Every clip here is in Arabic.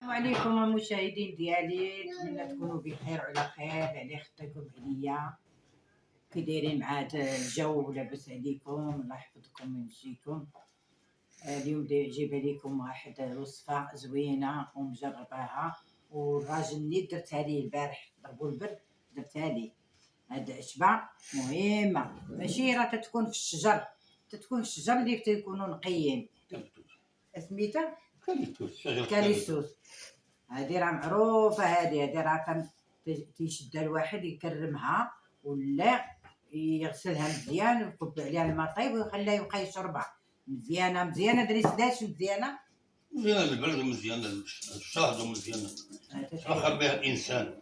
السلام عليكم المشاهدين ديالي، نتمنى تكونوا بخير وعلى خير. على خطيكم عليا كي دايرين مع هذا الجو، لاباس عليكم؟ الله يحفظكم ويمشيكم. اليوم جايبه لكم واحد الوصفه زوينه ومجرباها، والراجل اللي درتها ليه البارح ضربوا البرد درتها ليه. هاد عشبه مهمه، ماشي راه تتكون في الشجر، تتكون في الشجر اللي تيكونوا نقيين. سميتها كاليسوس. هادي راه معروفه، هادي راه تيشدها الواحد يكرمها ولا يغسلها مزيان ويكب عليها الماء طيب ويخليها يبقى يشربها مزيانه دريسلاش مزيانه البلد مزيانه، الشهد مزيانه تفخر بها الانسان.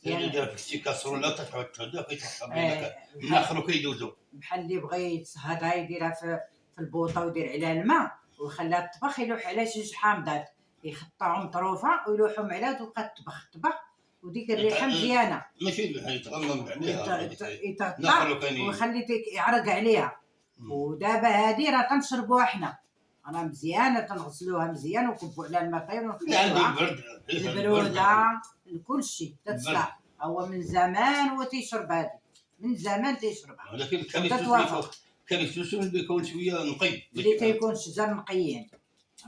يدير في شي كاسرونه تتحط هذا كيتفخر بها الاخر كيدوزو بحال اللي بغى يتصهدها يديرها في البوطه ويدير عليها الماء ويخليها تطبخ، يلوح عليها شي حامضات يخطعهم مطروفه ويلوحهم عليها وتبقى تطبخ وديك الريحه مزيانه. ماشي يتغمم عليها يتقطع ويخلي يعرق عليها. ودابا هادي راه تنشربوها حنا، راه مزيانه تنغسلوها مزيان ونكبوا عليها الماء طيب ونخليوها البروده لكلشي تتصلح. هو من زمان هو تيشرب هادي، من زمان تيشربها. ولكن كاليسوس بيكون شويه نقي، اللي تيكون شجر نقيين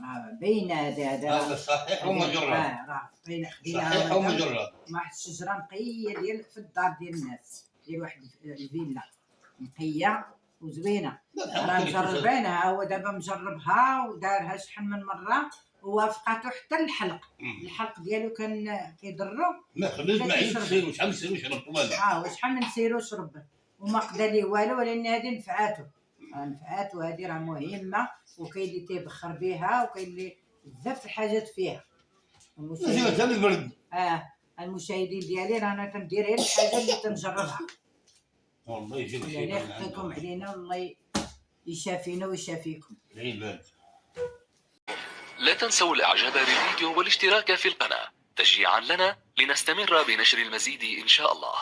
راه باينه. هذا صحيح ومجرد، راه باينه صحيح ومجرد. واحد الشجره نقيه ديال في الدار ديال الناس، ديال واحد الفيلا نقيه وزوينه. راه مجربينها، هو دابا مجربها ودارها شحال من مره ووافقاتو حتى الحلق ديالو كان كيضرو. ما خليش ما يسير شحال نسيرو شرب وشحال من نسيرو شرب وما قدا ليه والو، لان هذه نفعاتو هذه راه مهمه. وكاين اللي تيبخر بها وكاين اللي بزاف الحاجات فيها. المشاهدين ديالي رانا كندير غير الحاجه اللي تنجربها. والله يجيب شي يعني يخطيكم علينا والله يشافينا ويشافيكم العباد. لا تنسوا الاعجاب بالفيديو والاشتراك في القناة تشجيعا لنا لنستمر بنشر المزيد ان شاء الله.